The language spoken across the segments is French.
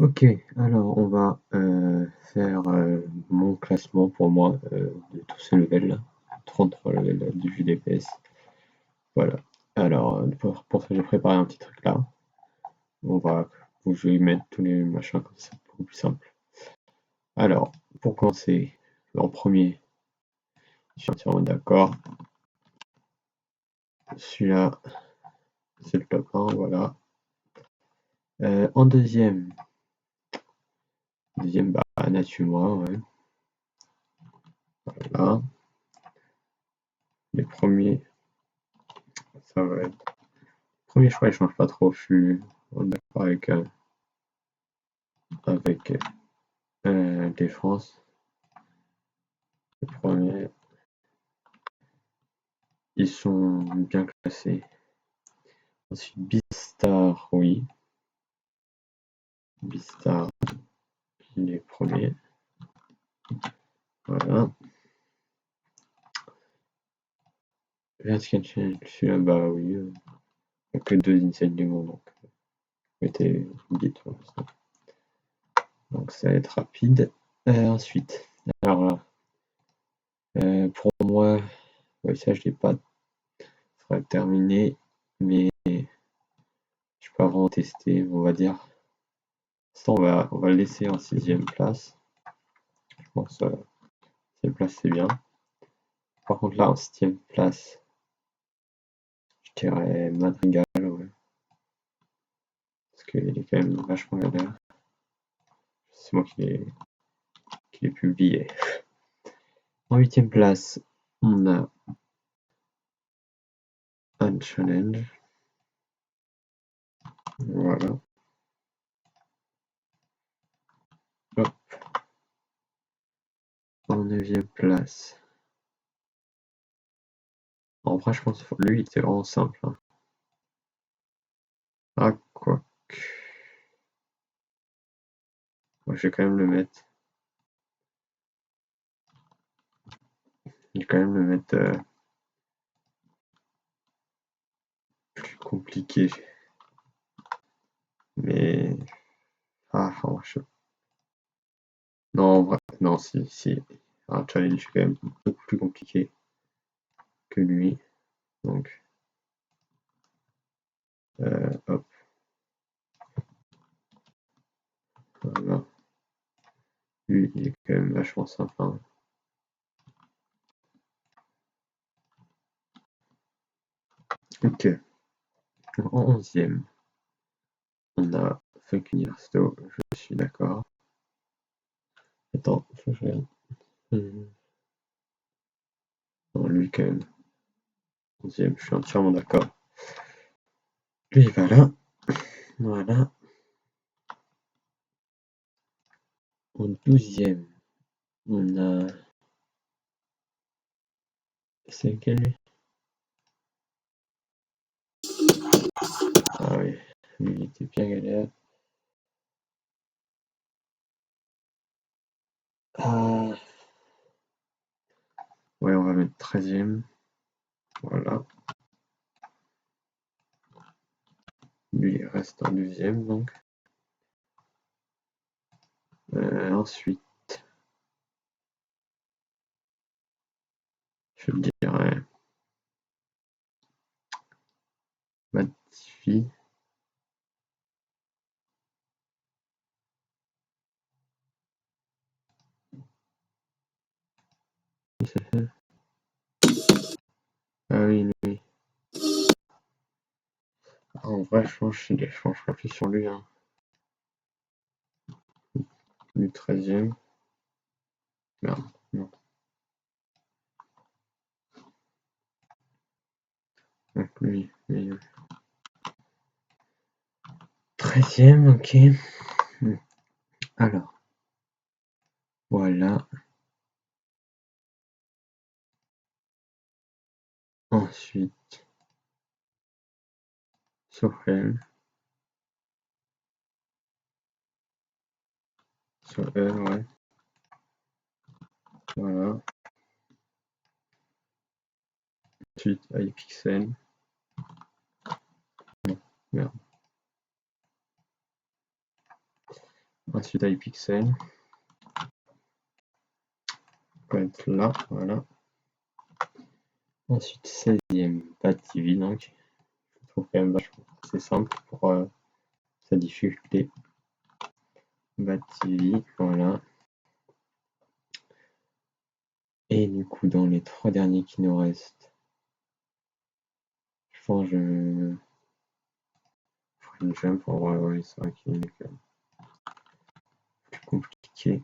Ok, alors on va faire mon classement pour moi de tous ces levels-là. 33 levels du jeu DPS. Voilà. Alors, pour ça, j'ai préparé un petit truc là. Je vais mettre tous les machins comme ça, c'est beaucoup plus simple. Alors, pour commencer, en premier, je suis entièrement d'accord. Celui-là, c'est le top 1, voilà. En deuxième, bah, Nature, ouais. Voilà. Les premiers, ça va être. Premier choix, il change pas trop. Je suis d'accord avec Défense. Les premiers, ils sont bien classés. Ensuite, Beastar, oui. Beastar, il est premier. Voilà. Vertical Challenge, celui-là, bah oui. Il n'y a que 2 inside du monde, donc mettez guide pour l'instant. Donc ça va être rapide. Ensuite, alors là, pour moi, ouais, ça je l'ai pas terminé, mais je peux pas vraiment tester, on va dire. Ça, on va le laisser en 6ème place. Je pense que 6ème place c'est bien. Par contre là en 7ème place, je dirais Madrigal, ouais. Parce qu'il est quand même vachement galère. C'est moi qui l'ai publié. En 8ème place, on a un challenge. Voilà. Hop. En 9ème place. En vrai, je pense que lui, c'était vraiment simple. Hein. Ah, quoi. Moi, je vais quand même le mettre. Je vais quand même le mettre plus compliqué. Mais. Ah, je... Non, en vrai, non, si. Un challenge quand même beaucoup plus compliqué que lui. Donc, hop. Voilà. Lui, il est quand même vachement sympa. Hein. Ok. En 11ème, on a Fuck Universo, je suis d'accord. Attends, faut que je regarde. Non, lui, quand même. 11ème, je suis entièrement d'accord. Lui, il va là. Voilà. En 12ème, on a. C'est lequel lui? Ah oui, lui, il était bien galère. Ah. Ouais, on va mettre 13ème. Voilà. Lui, il reste en 12ème, donc. Ensuite, je dirais. Matifi. Ah oui, lui. Ah, en vrai, je changerai plus sur lui. Hein. Lui, 13ème. Merde, non. Donc lui. 13ème, ok. Alors. Voilà. Ensuite. Sohel. Sohel, ouais. Voilà. Ensuite, iPixel. Non, merde. Ensuite iPixel. On va être là, voilà. Ensuite 16e, BAD-TV, donc je trouve quand même vachement assez simple pour sa difficulté. BAD-TV, voilà. Et du coup, dans les 3 derniers qui nous restent, je pense que je ferai une jump. En vrai, ouais, c'est vrai qu'il est quand même plus compliqué.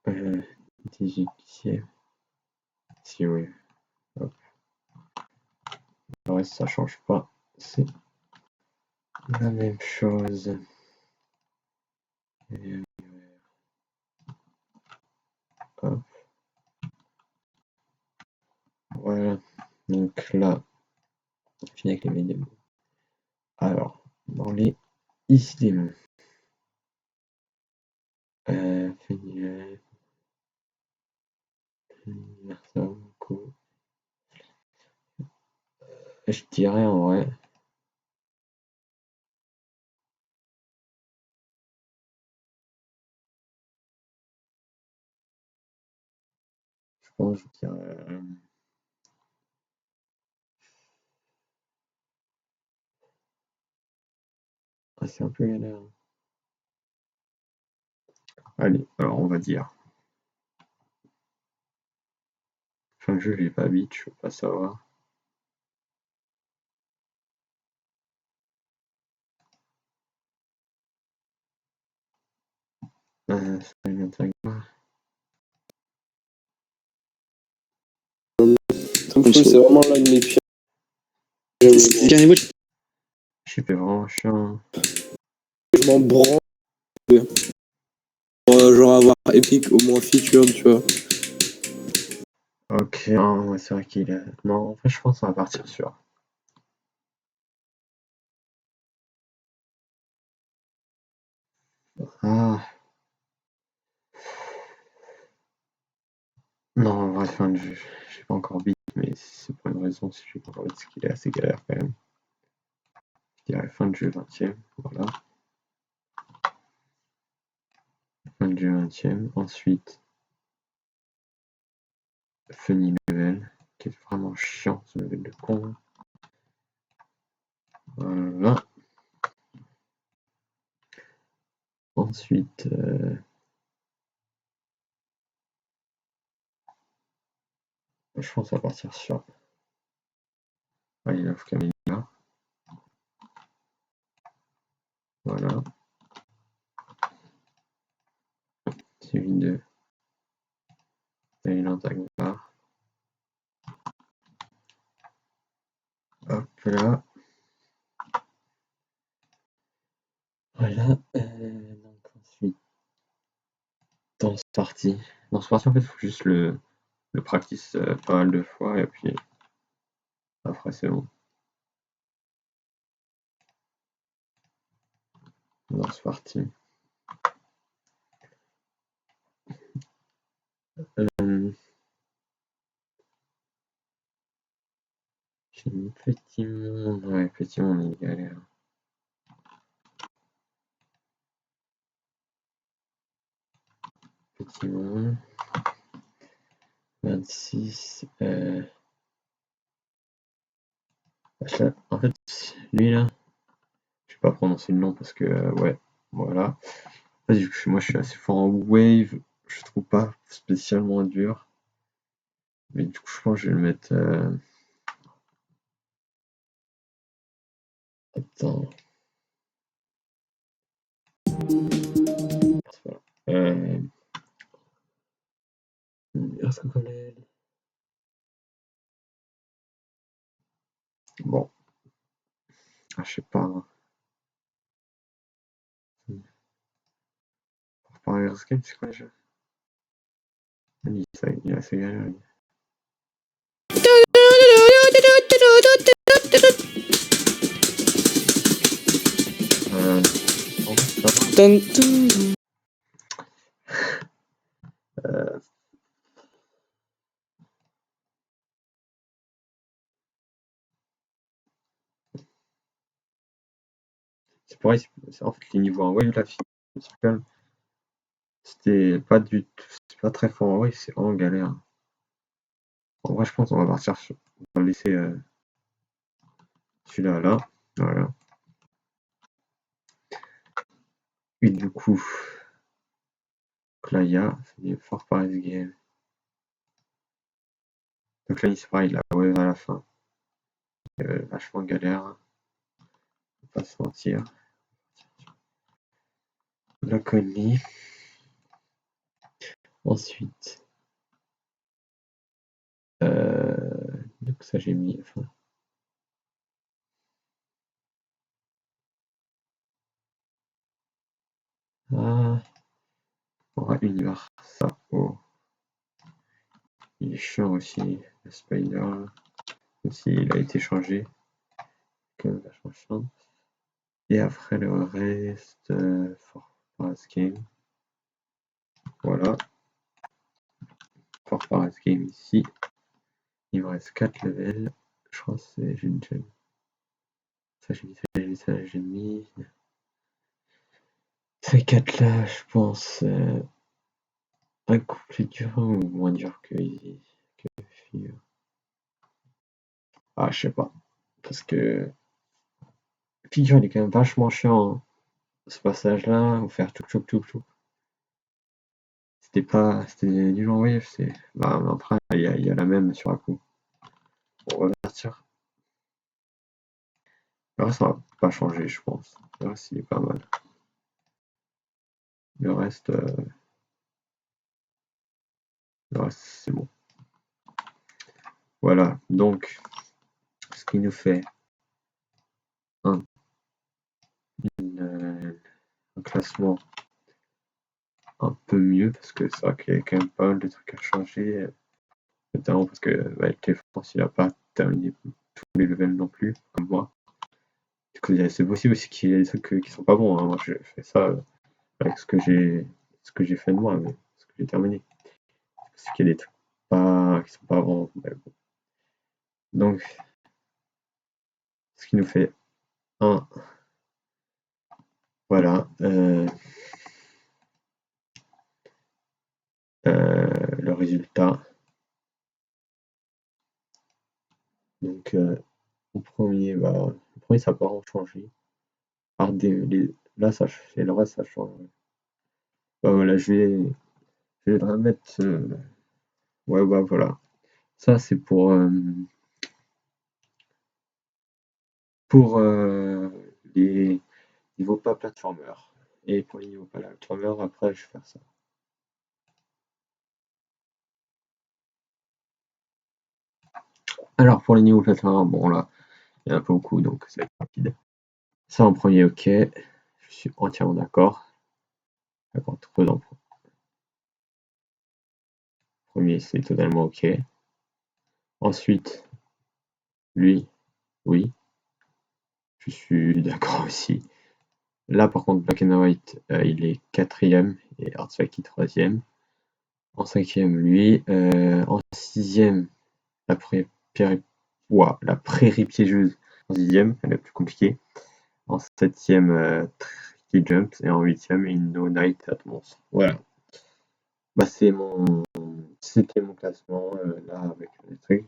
Euh, 18e. Si, oui. Hop. Le reste, ça change pas. C'est la même chose. Et, hop. Voilà. Donc là, on finit avec les médiums. Alors, dans les ICDM, je dirais en vrai, je pense que je dirais. Ah, c'est un peu galère. Allez, alors on va dire. Enfin, je l'ai pas vite, je peux pas savoir. Silent Agma. C'est vraiment l'un de mes pires. Je sais pas, vraiment chiant. Je m'en branle. Genre avoir Epic au moins featured, tu vois. Ok, ouais, c'est vrai qu'il est. Non, en fait, je pense qu'on va partir sur. Ah, non, en vrai, fin de jeu, j'ai pas encore beat, mais c'est pour une raison, si j'ai pas encore beat, c'est qu'il est assez galère quand même. Je dirais fin de jeu 20e, voilà. Fin de jeu 20e. Ensuite, Funny Level, qui est vraiment chiant, ce level de con. Voilà. Ensuite, je pense qu'on va partir sur I Love Camilla. Voilà. Suivi de Silent Agma. Hop là. Voilà. Donc ensuite, dans ce parti. Dans ce parti, en fait, il faut juste le practice pas mal de fois et puis après c'est bon. Dans ce parti. J'ai mis Petit Monde. Ouais, Petit Monde, il galère. Petit Monde. 26. En fait, lui là, je vais pas prononcer le nom parce que, ouais, voilà. En fait, moi je suis assez fort en Wave, je trouve pas spécialement dur. Mais du coup, je pense que je vais le mettre. Attends. C'est pas grave. Bon, je sais pas. Par Escape, c'est quoi déjà? Il est assez galère. En fait, ça va. C'est pareil, en fait, les niveaux en wave, là, Circle, c'était pas du tout, c'est pas très fort en wave, c'est vraiment galère. En vrai, je pense qu'on va partir sur, on va laisser celui-là là, voilà. Et du coup, Claya, c'est du Fort Paris Game. Donc là, c'est pareil, la wave à la fin. Vachement galère, on va pas se mentir. La connerie. Ensuite, donc ça j'ai mis, enfin, ah, on aura Univers, ça, oh, il est chiant aussi, le Spider, là. Même s'il a été changé, quand même vachement chiant. Et après le reste, Fort Paris Game, voilà, Fort Paris Game ici, il me reste 4 levels, je crois que c'est, j'ai une gemme. Ça j'ai mis, ça j'ai mis, ça j'ai mis. Ces 4 là, je pense, un coup plus dur ou moins dur que Fever. Ah, je sais pas. Parce que Figure, il est quand même vachement chiant, hein. Ce passage-là, ou faire tchouk tchouk tchouk tchouk. C'était pas. C'était du genre wave, c'est. Bah, après, il y a la même sur un coup. On va partir. Le reste, ça va pas changer, je pense. Le reste, il est pas mal. Le reste, c'est bon. Voilà, donc, ce qui nous fait un, un classement un peu mieux, parce que c'est vrai qu'il y a quand même pas mal de trucs à changer, notamment parce que avec France, il a pas terminé tous les levels non plus, comme moi. Du coup, c'est possible aussi qu'il y ait des trucs qui sont pas bons, hein. Moi, j'ai fait ça avec ce que j'ai fait de moi, mais ce que j'ai terminé. C'est qu'il y a des trucs qui sont pas bons. Mais bon. Donc, ce qui nous fait un, voilà, le résultat. Donc, au premier, ça n'a pas vraiment changé. Là, et le reste, ça change. Bah, voilà, je vais le remettre. Ouais, bah voilà. Ça, c'est pour les niveaux pas platformer. Et pour les niveaux pas platformer, après, je vais faire ça. Alors, pour les niveaux platformer, bon là, il y en a pas beaucoup, donc ça va être rapide. Ça, en premier, ok. Je suis entièrement d'accord. D'accord, trop d'emplois. Premier, c'est totalement ok. Ensuite, lui, oui, je suis d'accord aussi. Là, par contre, Black and White, il est quatrième et Artsaki troisième. En cinquième, lui. En sixième, la la prairie piégeuse. En sixième, elle est plus compliquée. En septième, Tricky Jumps. Et en huitième, Indo Night at Monstre. Voilà. Bah, c'était mon classement là avec les trucs.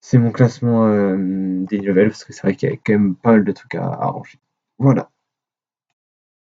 C'est mon classement des levels parce que c'est vrai qu'il y a quand même pas mal de trucs à arranger. Voilà.